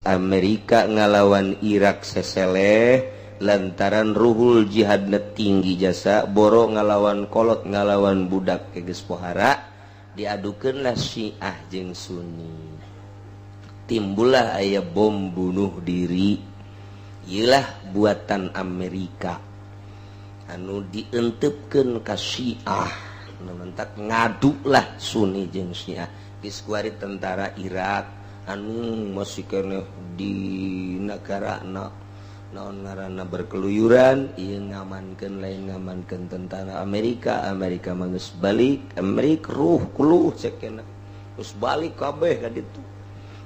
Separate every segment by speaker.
Speaker 1: Amerika ngalawan Irak seseleh lantaran ruhul jihadna tinggi jasa boro ngalawan kolot ngalawan budak keges pohara diadukeunlah Syiah jeung Sunni timbullah aya bom bunuh diri ieulah buatan Amerika anu dientepkeun ka Syiah mentak ngadulah Sunni jeung Syiah geus kuari tentara Irak anu masih kena di negara naon ngaranna berkeluyuran ieu ngamankeun lain ngamankeun tentara Amerika mah geus balik Amerika ruh kuluh cekena geus balik kabeh ka ditu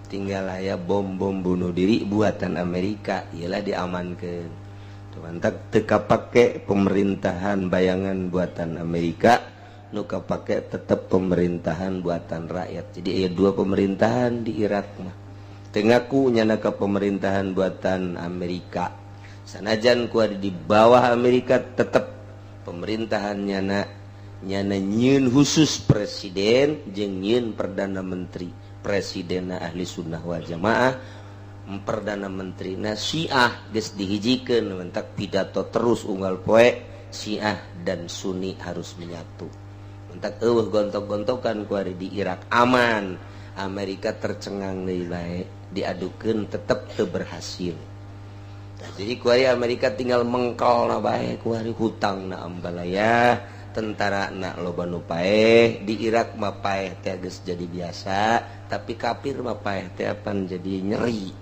Speaker 1: tinggal aya bom-bom bunuh diri buatan Amerika ieulah diamankeun tumantak teu kapake pemerintahan bayangan buatan Amerika nu kapake tetap pemerintahan buatan rakyat. Jadi ada dua pemerintahan di Irak mah. Tengaku nyana ka pemerintahan buatan Amerika. Sanajan ku ada di bawah Amerika tetap pemerintahan nyana nyieun khusus presiden jeung nyieun perdana menteri. Presidenna ahli sunnah wal jamaah, perdana menterina Syiah geus dihijikeun mentak pidato terus unggal poe Syiah dan Sunni harus menyatu. Entak eueuh gontok-gontokan ku ari di Irak aman Amerika tercengang deui bae diadukeun tetep teu berhasil. Jadi ku ari Amerika tinggal mengkolna bae ku ari hutangna ambalaya tentarana loba nu paeh di Irak mah paeh teh geus jadi biasa tapi kafir mah paeh teh apan jadi nyeri.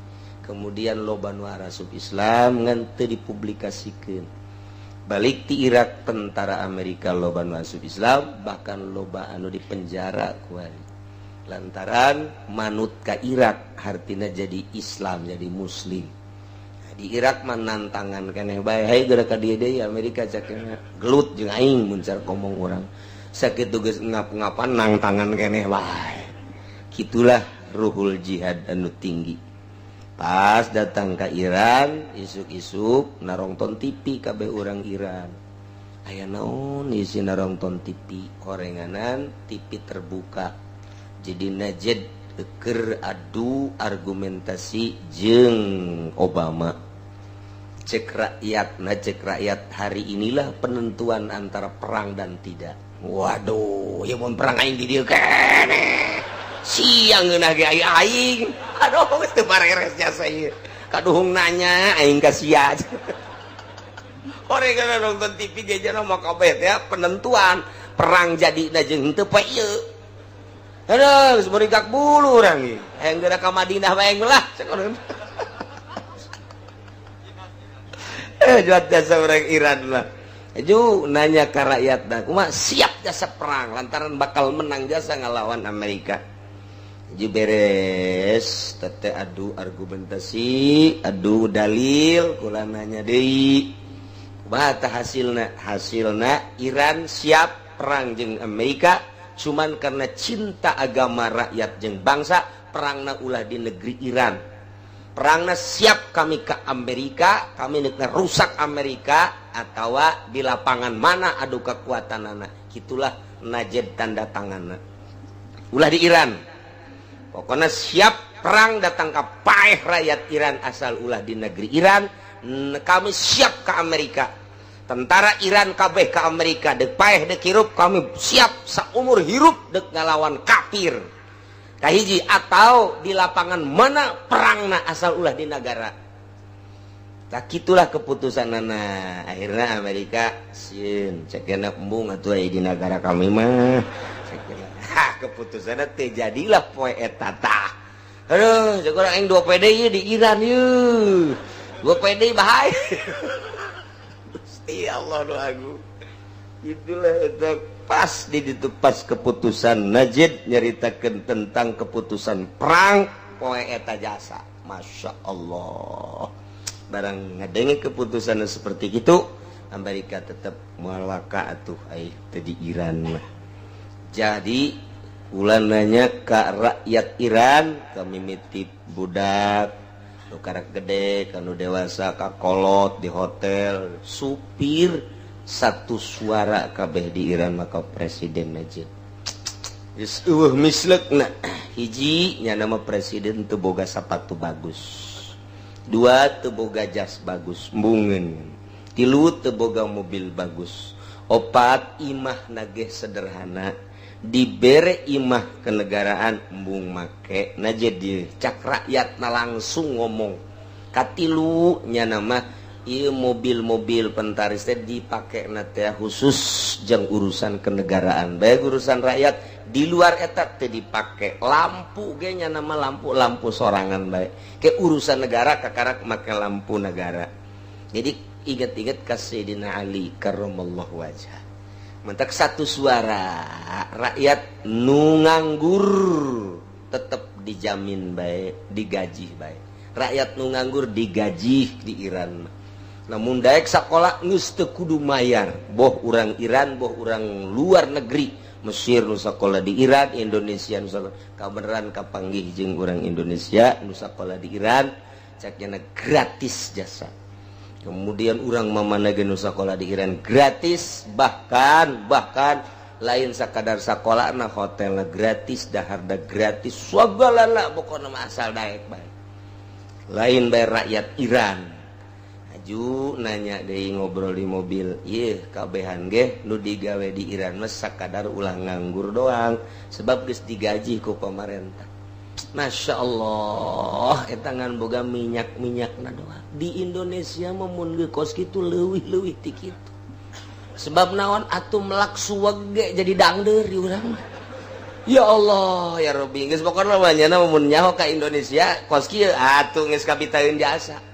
Speaker 1: Kemudian loba nu arasup Islam ngan teu dipublikasikeun. Balik di Irak tentara Amerika loba nu asup Islam bahkan loba anu dipenjara kuari lantaran manut ka Irak hartina jadi Islam jadi muslim. Nah, di Irak mah nantangan keneh bae hayu gara ka dieu deui Amerika cakna gelut jeung aing mun cara ngomong urang sakitu geus ngap-ngapan nangtangan keneh bae kitulah ruhul jihad anu tinggi. Pas datang ke Iran isuk-isuk narongton TV kabeh urang Iran aya naon isi narongton TV korenganan TV terbuka jadi najed keur adu argumentasi jeung Obama cek rakyat hari inilah penentuan antara perang dan tidak. Waduh ya mun perang aing di dieu keneh siang ngeunah ge aing aduh geus teu pareres jasa ieu kaduhung nanya aing ka sia orangna nonton TV ge jana mah kabeh teh penentuan perang jadina jeung henteu poe ieu aduh geus meurigak bulu urang ieu hayang geura ka Madinah bae lah sakoreun juat jasa urang Iran lah ju nanya ka rakyatna kumaha siap jasa perang lantaran bakal menang jasa ngalawan Amerika. Ji beres tete adu argumentasi adu dalil kula nanya deui kumaha tah hasilna Iran siap perang jeung Amerika cuman karena cinta agama rakyat jeung bangsa perangna ulah di negeri Iran perangna siap kami ke Amerika kami neuk rusak Amerika atawa di lapangan mana adu kekuatanana gitulah najed tanda tanganna ulah di Iran. Pokoknya siap perang datang ke paeh rakyat Iran asal ulah di negeri Iran kami siap ke Amerika tentara Iran kabeh ke Amerika dek paeh dek hirup kami siap saumur hirup dek ngalawan kafir kahiji atau di lapangan mana perangna asal ulah di negara tak itulah keputusan nana akhirnya Amerika sieun cekena embung atuh di negara kami mah cekena keputusannya terjadilah poe eta tah aduh jago aing 2 PD ieu di Iran ieu 2 PD bahaya Gusti Allah doaku itulah eta pas di ditu pas keputusan Najid nyaritakeun tentang keputusan perang poe eta jasa Masya Allah barang ngadenge keputusan seperti itu Amerika tetap malaka atuh ai teh di Iran mah. Jadi ulah nanya ke rakyat Iran kami mitip budak nu karak gede kanu dewasa ka kolot di hotel supir satu suara kabeh di Iran maka presiden Najib geus eueuh misleukna hijinya nama presiden teu boga sapatu bagus, dua teu boga jas bagus mbungen, tilu teu boga mobil bagus, opat imah nageh sederhana, dibere imah kenegaraan embung make na jadi cak rakyat na langsung ngomong, katilu nya nama ieu mobil-mobil pentaris teh dipake na teh khusus jeung urusan kenegaraan, bae urusan rakyat di luar eta teh dipake, lampu ge nya nama lampu sorangan bae, ke urusan negara kakarak make lampu negara. Jadi inget-inget ka Sayyidina Ali karramallahu wajhah, mentak satu suara rakyat nu nganggur tetap dijamin bae, digaji bae. Rakyat nu nganggur digaji di Iran. Namun daek sakola geus teu kudu mayar, boh urang Iran, boh urang luar negeri, Mesir nu sakola di Iran, Indonesia nu sakola kabeneran kapanggih jeung urang Indonesia nu sakola di Iran, caknya gratis jasa. Kemudian urang mamana ge nu sakola di Iran gratis, bahkan lain sakadar sakolana hotelna gratis, daharda gratis, sagalana pokona asal daek bae. Lain bae rakyat Iran. Aju nanya deui ngobrol di mobil, ieu kabehan ge nu digawe di Iran mah sakadar ulah nganggur doang, sebab geus digaji ku pamarentah. Masya Allah, eta ngan boga minyak-minyakna doang. Di Indonesia mah mun geus kitu leuwih-leuwih ti kitu. Sebab naon atuh melak suweg ge jadi dangdeur di urang mah. Ya Allah, ya Rabbi, geus pokona mah nya mun nyaho ka Indonesia kos kieu atuh geus kapitaeun jasa.